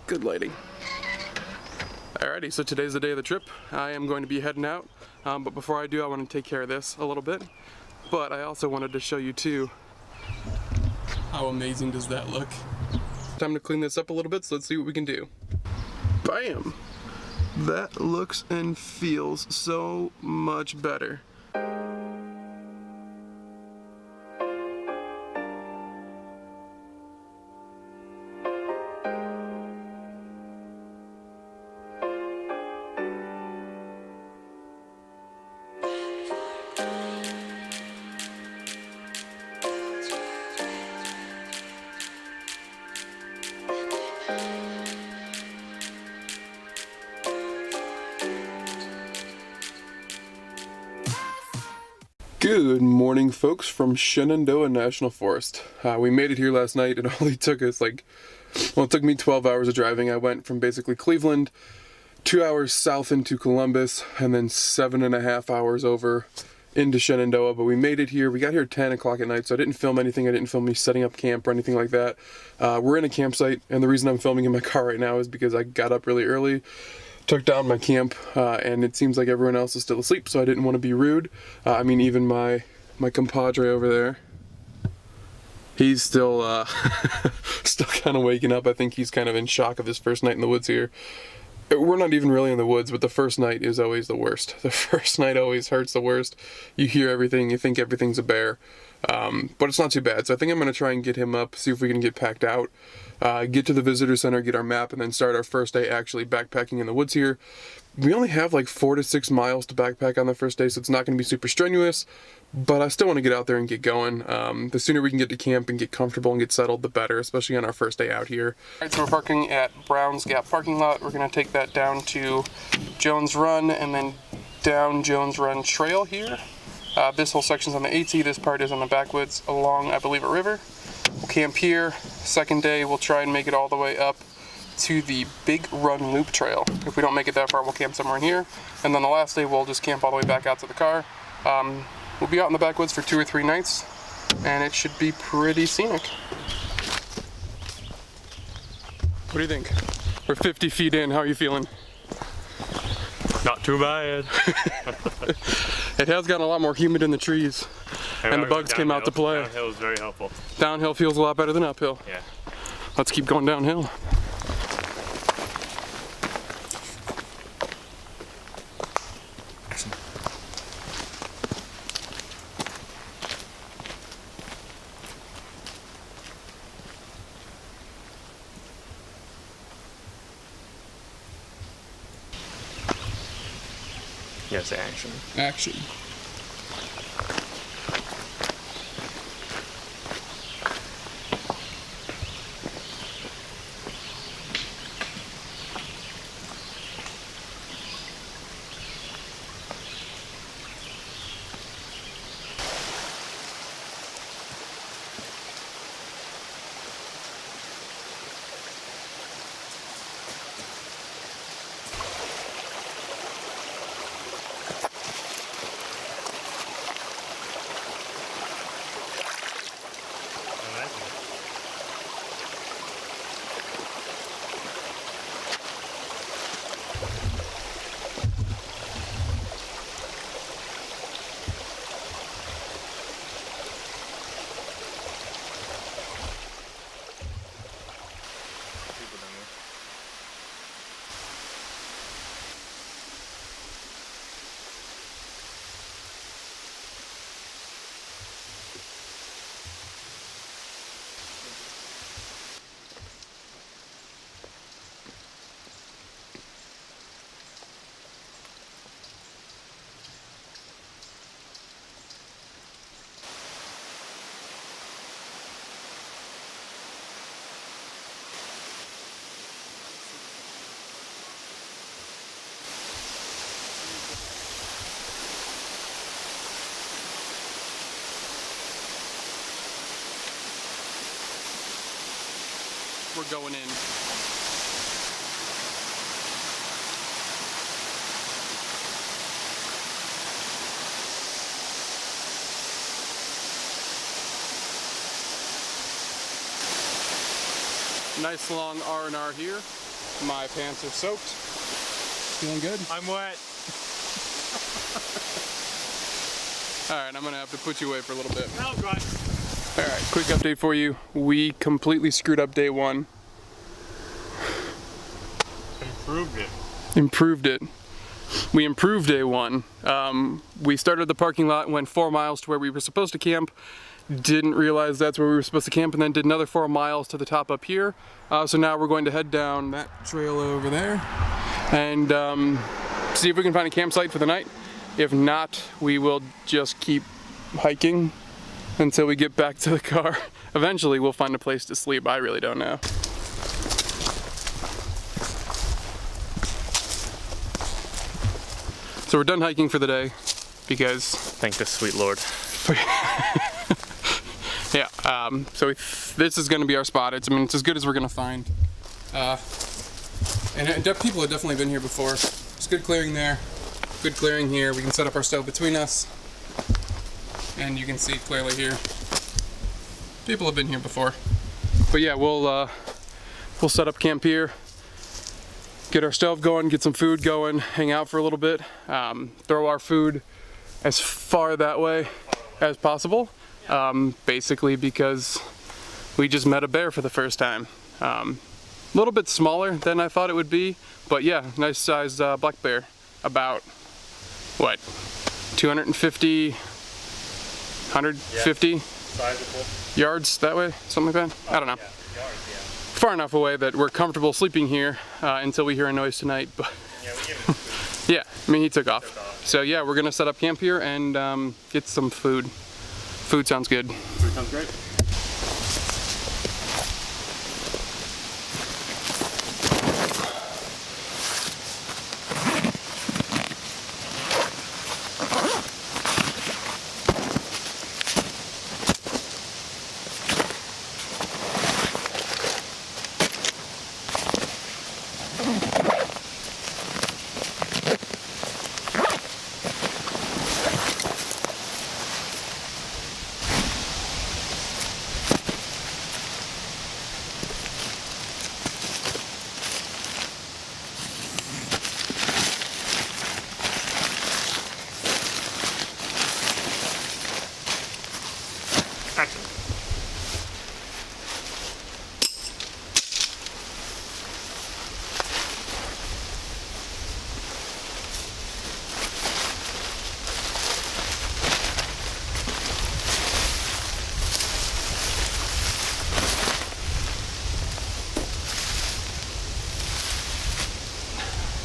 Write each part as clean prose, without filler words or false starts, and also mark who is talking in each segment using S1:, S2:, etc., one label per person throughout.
S1: Good lighting. Alrighty, so today's the day of the trip. I am going to be heading out, but before I do, I want to take care of this a little bit. But I also wanted to show you too, how amazing does that look? Time to clean this up a little bit, so let's see what we can do. Bam! That looks and feels so much better. Good morning, folks, from Shenandoah National Forest. We made it here last night. It only took us it took me 12 hours of driving. I went from basically Cleveland, 2 hours south into Columbus, and then 7.5 hours over into Shenandoah. But we made it here. We got here at 10 o'clock at night, so I didn't film anything. I didn't film me setting up camp or anything like that. We're in a campsite, and the reason I'm filming in my car right now is because I got up really early, took down my camp, and it seems like everyone else is still asleep, so I didn't want to be rude. I mean, even my compadre over there, he's still still kind of waking up. I think he's kind of in shock of his first night in the woods here. We're not even really in the woods, but the first night is always the worst. The first night always hurts the worst. You hear everything, you think everything's a bear, but it's not too bad. So I think I'm going to try and get him up, see if we can get packed out, get to the visitor center, get our map, and then start our first day actually backpacking in the woods here. We only have like 4 to 6 miles to backpack on the first day, so it's not going to be super strenuous, but I still want to get out there and get going. The sooner we can get to camp and get comfortable and get settled, the better, especially on our first day out here. Alright, so we're parking at Brown's Gap parking lot. We're going to take that down to Jones Run and then down Jones Run Trail here. This whole section's on the AT, this part is on the backwoods along, I believe, a river. We'll camp here. Second day, we'll try and make it all the way up to the Big Run Loop Trail. If we don't make it that far, we'll camp somewhere in here. And then the last day, we'll just camp all the way back out to the car. We'll be out in the backwoods for 2 or 3 nights, and it should be pretty scenic. What do you think? We're 50 feet in. How are you feeling?
S2: Not too bad.
S1: It has gotten a lot more humid in the trees, and the bugs came out to play.
S2: Downhill is very helpful.
S1: Downhill feels a lot better than uphill.
S2: Yeah.
S1: Let's keep going downhill.
S2: Yes, action.
S1: Action. We're going in. nice long R&R here. My pants are soaked. Feeling good?
S2: I'm wet.
S1: Alright, I'm gonna have to put you away for a little bit.
S2: Oh, God.
S1: Alright, quick update for you. We completely screwed up day one. Improved it. We improved day one. We started the parking lot, went 4 miles to where we were supposed to camp. Didn't realize that's where we were supposed to camp, and then did another 4 miles to the top up here. So now we're going to head down that trail over there and see if we can find a campsite for the night. If not, we will just keep hiking until we get back to the car. Eventually we'll find a place to sleep. I really don't know. So we're done hiking for the day because...
S2: Thank the sweet Lord.
S1: Yeah, so this is going to be our spot. It's as good as we're going to find. And people have definitely been here before. There's good clearing there, good clearing here. We can set up our stove between us. And you can see clearly here. People have been here before. But yeah, we'll set up camp here. Get our stove going, get some food going, hang out for a little bit. Throw our food as far that way as possible. Basically because we just met a bear for the first time. A little bit smaller than I thought it would be, but yeah, nice sized black bear. About, what, 250, 150 yards that way? Something like that? I don't know. Far enough away that we're comfortable sleeping here until we hear a noise tonight. But yeah, I mean, he took off. So yeah, we're gonna set up camp here and get some food. Food sounds good.
S2: Food sounds great.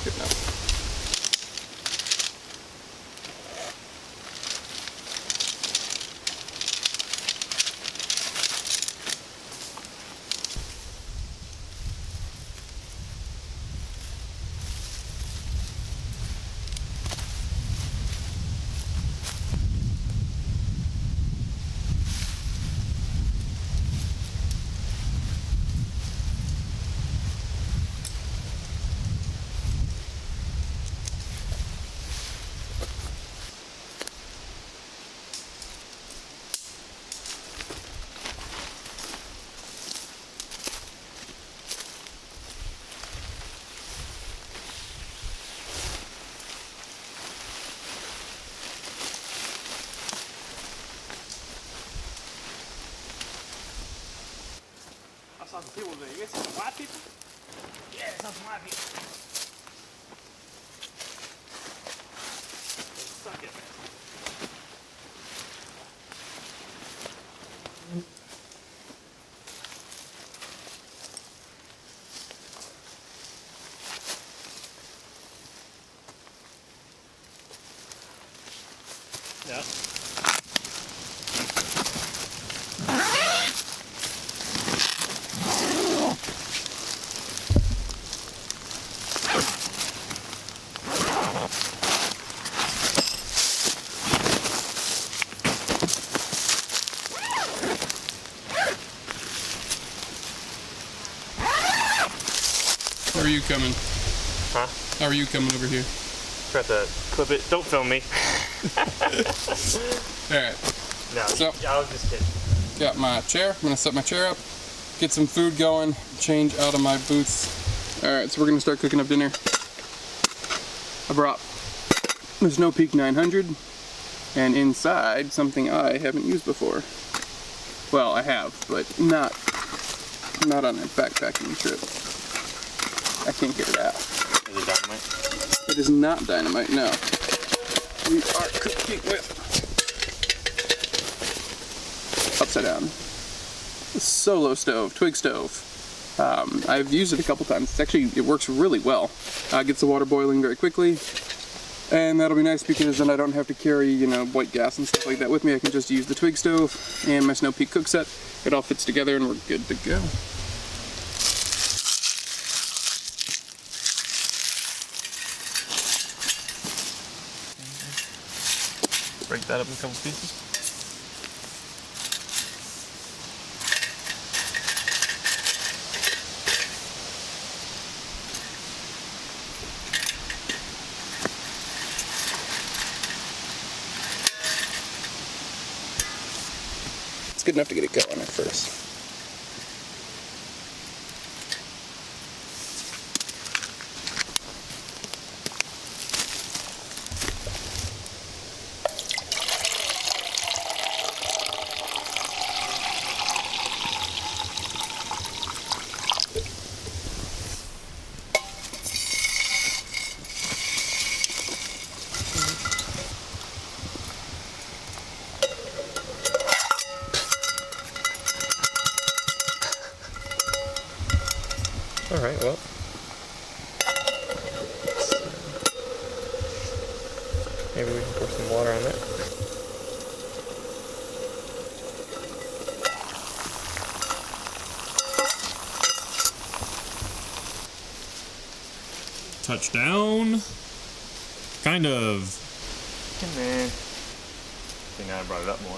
S1: Good enough.
S2: I saw some people there. You guys see some white people? Yeah, I saw some white people. Suck it. Yeah.
S1: How are you coming?
S2: Huh?
S1: How are you coming over here?
S2: Got to clip it. Don't film me.
S1: Alright.
S2: No,
S1: So-
S2: I was just kidding.
S1: Got my chair. I'm gonna set my chair up. get some food going, change out of my boots. Alright, so we're gonna start cooking up dinner. I brought the Snow Peak 900, and inside something I haven't used before. Well, I have, but not on a backpacking trip. I can't get it out.
S2: Is it dynamite?
S1: It is not dynamite, no. We are cooking with upside down. A solo stove, twig stove. I've used it a couple times. It works really well. Gets the water boiling very quickly. And that'll be nice because then I don't have to carry, you know, white gas and stuff like that with me. I can just use the twig stove and my Snow Peak cook set. It all fits together and we're good to go.
S2: Break that up in a couple pieces.
S1: It's good enough to get it going at first.
S2: Alright, well. Maybe we can pour some water on it.
S3: Touchdown. Kind of.
S2: Come in. See, now I brought it up more.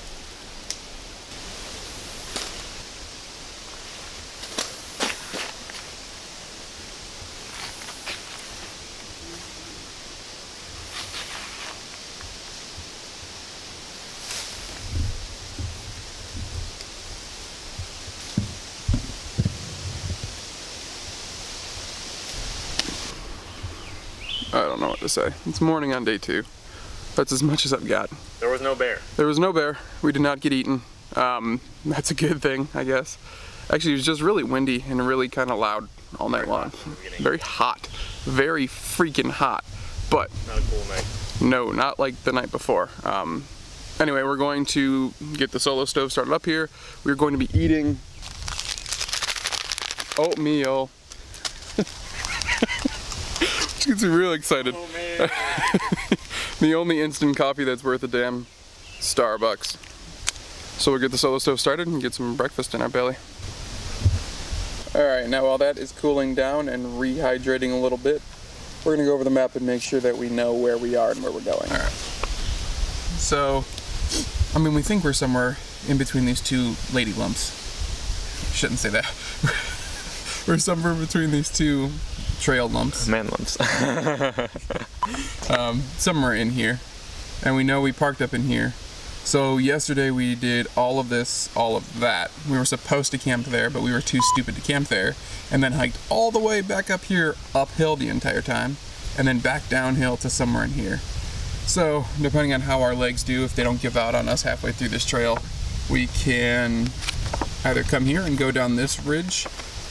S1: I don't know what to say. It's morning on day 2. That's as much as I've got.
S2: There was no bear.
S1: There was no bear. We did not get eaten. That's a good thing, I guess. Actually, it was just really windy and really kind of loud all night long. Very hot. Very freaking hot. But
S2: Not a cool night.
S1: no, not like the night before. Anyway, we're going to get the solo stove started up here. We're going to be eating oatmeal. Which gets me real excited.
S2: Oh man.
S1: The only instant coffee that's worth a damn Starbucks. So we'll get the solo stove started and get some breakfast in our belly. Alright, now while that is cooling down and rehydrating a little bit, we're going to go over the map and make sure that we know where we are and where we're going. Alright. So, I mean, we think we're somewhere in between these two lady lumps. Shouldn't say that. We're somewhere between these two trail lumps.
S2: Man lumps.
S1: Somewhere in here. And we know we parked up in here. So yesterday we did all of this, all of that. We were supposed to camp there, but we were too stupid to camp there. And then hiked all the way back up here, uphill the entire time. And then back downhill to somewhere in here. So, depending on how our legs do, if they don't give out on us halfway through this trail, we can either come here and go down this ridge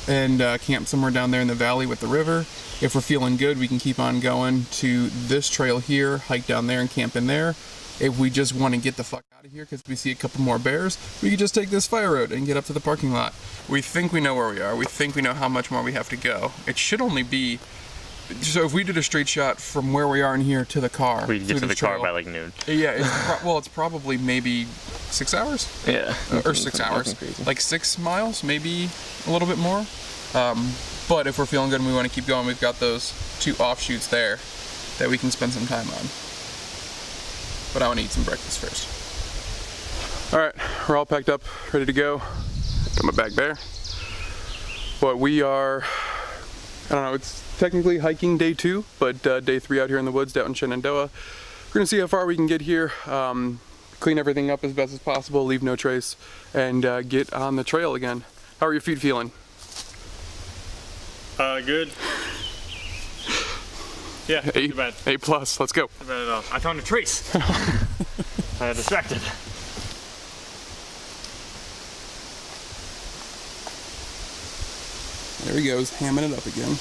S1: and camp somewhere down there in the valley with the river. If we're feeling good, we can keep on going to this trail here, hike down there and camp in there. If we just want to get the fuck out of here because we see a couple more bears, we can just take this fire road and get up to the parking lot. We think we know where we are. We think we know how much more we have to go. It should only be... So if we did a straight shot from where we are in here to the car...
S2: We'd get to the car by like noon.
S1: Yeah, it's probably maybe 6 hours?
S2: Yeah.
S1: Or 6 hours. Like 6 miles, maybe a little bit more. But if we're feeling good and we want to keep going, we've got those 2 offshoots there that we can spend some time on. But I want to eat some breakfast first. Alright, we're all packed up, ready to go. Got my bag there. But we are, I don't know, it's technically hiking day 2, but day 3 out here in the woods down in Shenandoah. We're going to see how far we can get here, clean everything up as best as possible, leave no trace, and get on the trail again. How are your feet feeling?
S3: Good. Yeah, not too bad.
S1: 8 plus, let's go.
S3: Not bad at all. I found a trace. I got distracted.
S1: There he goes, hamming it up again.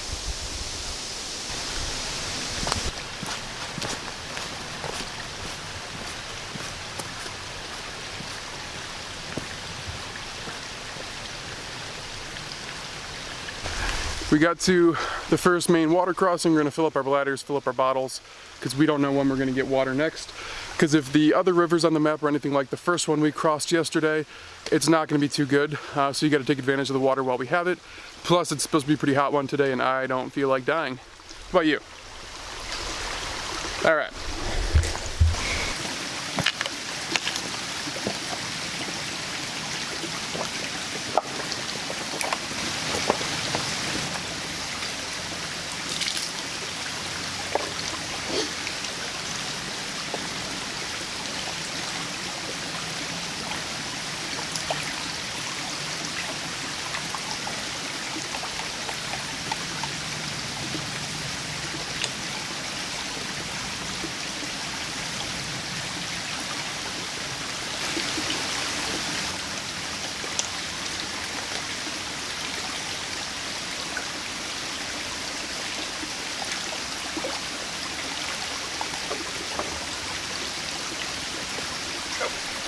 S1: We got to the first main water crossing. We're gonna fill up our bladders, fill up our bottles, because we don't know when we're gonna get water next. Because if the other rivers on the map are anything like the first one we crossed yesterday, it's not gonna be too good. So you gotta take advantage of the water while we have it. Plus it's supposed to be a pretty hot one today and I don't feel like dying. How about you? All right.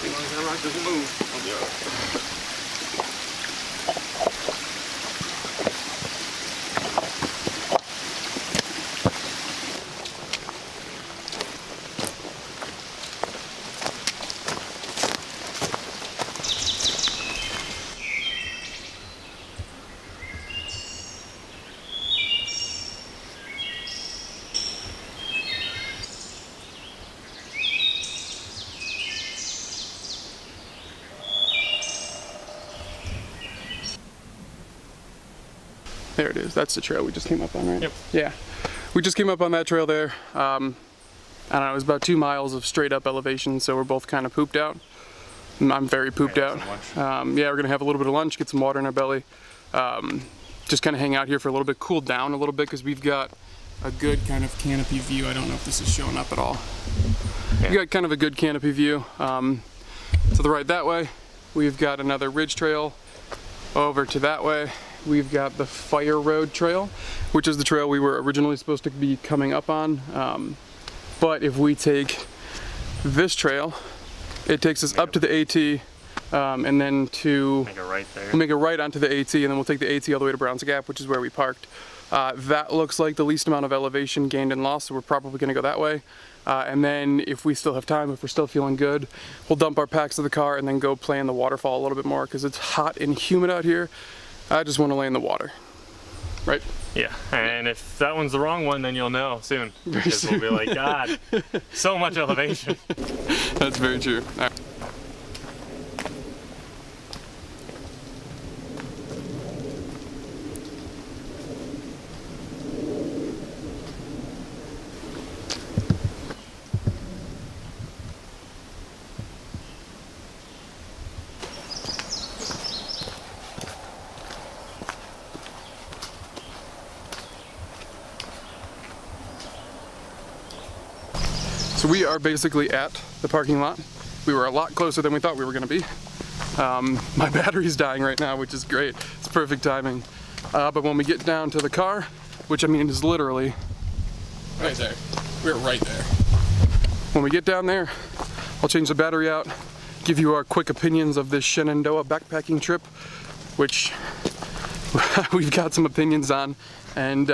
S2: As long as that rock doesn't move, I'll be alright.
S1: There it is. That's the trail we just came up on, right?
S3: Yep.
S1: Yeah. We just came up on that trail there. I don't know, it was about 2 miles of straight up elevation, so we're both kind of pooped out. I'm very pooped out. Yeah, we're gonna have a little bit of lunch, get some water in our belly. Just kind of hang out here for a little bit, cool down a little bit, because we've got a good kind of canopy view. I don't know if this is showing up at all. Yeah. We've got kind of a good canopy view. To the right that way, we've got another ridge trail. Over to that way, we've got the Fire Road Trail, which is the trail we were originally supposed to be coming up on. But if we take this trail, it takes us up to the AT, and then to
S3: Make a right there.
S1: we'll make a right onto the AT, and then we'll take the AT all the way to Browns Gap, which is where we parked. That looks like the least amount of elevation gained and lost, so we're probably gonna go that way. And then if we still have time, if we're still feeling good, we'll dump our packs to the car and then go play in the waterfall a little bit more, because it's hot and humid out here. I just want to lay in the water, right?
S3: Yeah, and if that one's the wrong one, then you'll know soon. Because we'll be like, God, so much elevation.
S1: That's very true. All right. So we are basically at the parking lot. We were a lot closer than we thought we were gonna be. My battery's dying right now, which is great. It's perfect timing. But when we get down to the car, which I mean is literally right there. We're right there. When we get down there, I'll change the battery out, give you our quick opinions of this Shenandoah backpacking trip, which we've got some opinions on, and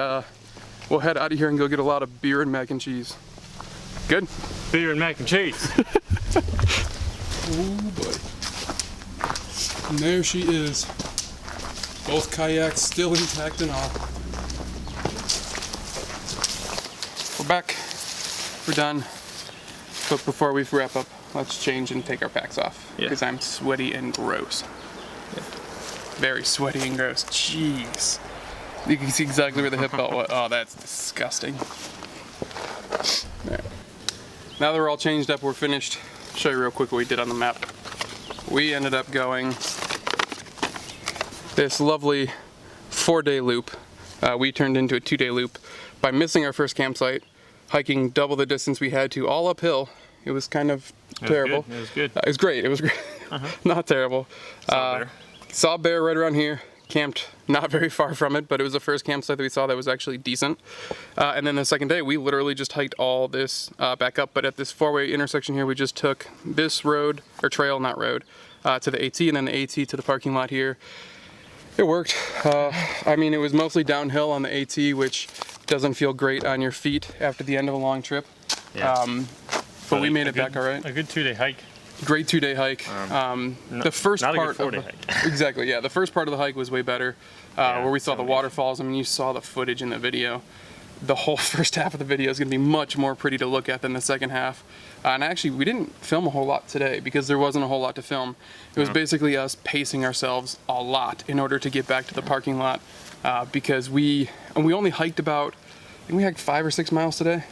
S1: we'll head out of here and go get a lot of beer and mac and cheese. Good?
S3: Beer and mac and cheese.
S1: Oh boy. And there she is. Both kayaks still intact and all. We're back. We're done. But before we wrap up, let's change and take our packs off.
S3: Yeah.
S1: Because I'm sweaty and gross.
S3: Yeah.
S1: Very sweaty and gross. Jeez. You can see exactly where the hip belt was. Oh, that's disgusting. There. Now that we're all changed up, we're finished. I'll show you real quick what we did on the map. We ended up going this lovely 4-day loop. We turned into a 2-day loop by missing our first campsite, hiking double the distance we had to, all uphill. It was kind of terrible.
S3: It was good.
S1: It was great. It was great. Not terrible.
S3: Saw
S1: Saw a bear right around here. Camped not very far from it, but it was the first campsite that we saw that was actually decent. And then the second day, we literally just hiked all this back up. But at this 4-way intersection here, we just took this road, or trail, not road, to the AT, and then the AT to the parking lot here. It worked. I mean, it was mostly downhill on the AT, which doesn't feel great on your feet after the end of a long trip.
S3: Yeah.
S1: But we made it back all right.
S3: A good 2-day hike.
S1: Great 2-day hike. The first
S3: not
S1: part
S3: a good 4-day hike.
S1: Exactly, yeah. The first part of the hike was way better, where we saw the waterfalls. I mean, you saw the footage in the video. The whole first half of the video is going to be much more pretty to look at than the second half. And actually, we didn't film a whole lot today because there wasn't a whole lot to film. It was basically us pacing ourselves a lot in order to get back to the parking lot, because we only hiked about, I think we hiked 5 or 6 miles today.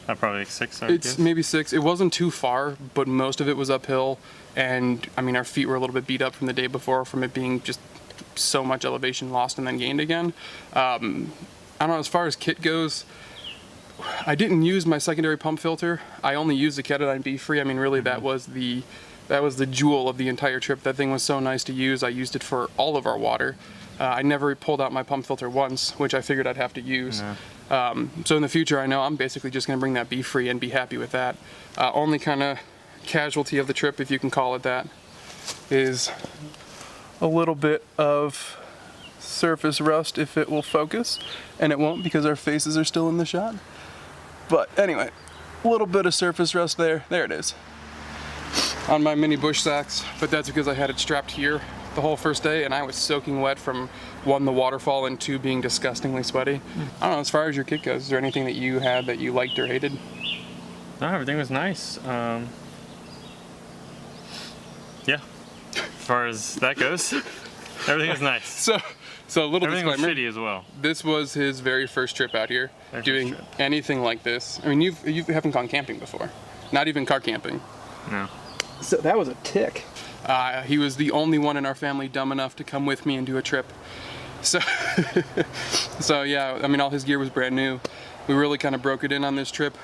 S3: Probably like 6, I would guess.
S1: Maybe 6. It wasn't too far, but most of it was uphill. And I mean, our feet were a little bit beat up from the day before from it being just so much elevation lost and then gained again. I don't know, as far as kit goes, I didn't use my secondary pump filter. I only used the Ketadine B-Free. I mean, really, that was the jewel of the entire trip. That thing was so nice to use. I used it for all of our water. I never pulled out my pump filter once, which I figured I'd have to use. So in the future, I know I'm basically just going to bring that B-Free and be happy with that. Only kind of casualty of the trip, if you can call it that, is a little bit of surface rust, if it will focus, and it won't because our faces are still in the shot. But anyway, a little bit of surface rust there. There it is. On my mini bush socks, but that's because I had it strapped here the whole first day, and I was soaking wet from 1, the waterfall, and 2, being disgustingly sweaty. I don't know, as far as your kit goes, is there anything that you had that you liked or hated?
S3: No, everything was nice. Yeah, as far as that goes, everything was nice.
S1: So a little
S3: everything
S1: disclaimer.
S3: was shitty as well.
S1: This was his very first trip out here, doing anything like this. I mean, you haven't gone camping before, not even car camping.
S3: No.
S1: So that was a tick. He was the only one in our family dumb enough to come with me and do a trip. So, so yeah, I mean, all his gear was brand new. We really kind of broke it in on this trip.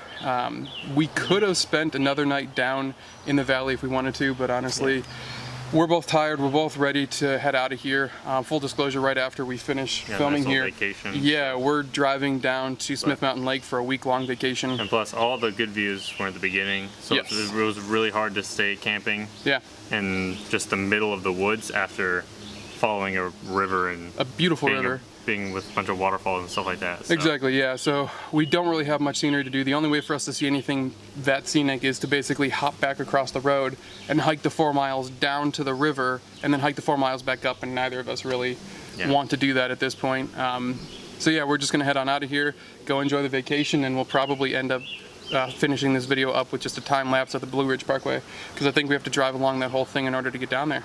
S1: We could have spent another night down in the valley if we wanted to, but honestly, we're both tired. We're both ready to head out of here. Full disclosure, right after we finish filming
S3: nice
S1: here,
S3: vacation.
S1: yeah, we're driving down to Smith Mountain Lake for a week-long vacation.
S3: And plus, all the good views were at the beginning, so
S1: Yes.
S3: it was really hard to stay camping.
S1: Yeah.
S3: In just the middle of the woods after following a river and
S1: A beautiful river.
S3: Being with a bunch of waterfalls and stuff like that. So.
S1: Exactly, yeah. So we don't really have much scenery to do. The only way for us to see anything that scenic is to basically hop back across the road and hike the 4 miles down to the river and then hike the 4 miles back up, and neither of us really want to do that at this point. So yeah, we're just gonna head on out of here, go enjoy the vacation, and we'll probably end up finishing this video up with just a time lapse at the Blue Ridge Parkway, because I think we have to drive along that whole thing in order to get down there.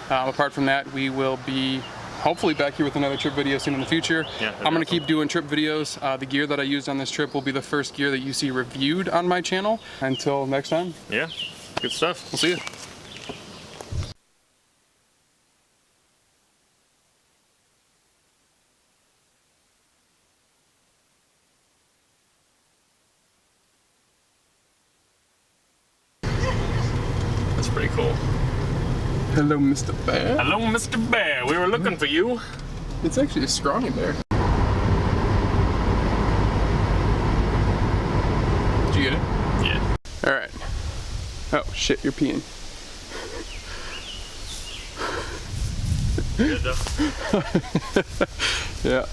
S1: Apart from that, we will be hopefully back here with another trip video soon in the future.
S3: Yeah,
S1: I'm going to keep doing trip videos. The gear that I used on this trip will be the first gear that you see reviewed on my channel. Until next time.
S3: Yeah, good stuff.
S1: We'll see you.
S3: That's pretty cool.
S1: Hello, Mr. Bear.
S3: Hello, Mr. Bear. We were looking for you.
S1: It's actually strong in there. Did you get it?
S3: Yeah.
S1: All right. Oh shit, you're peeing.
S3: Good though.
S1: Yeah.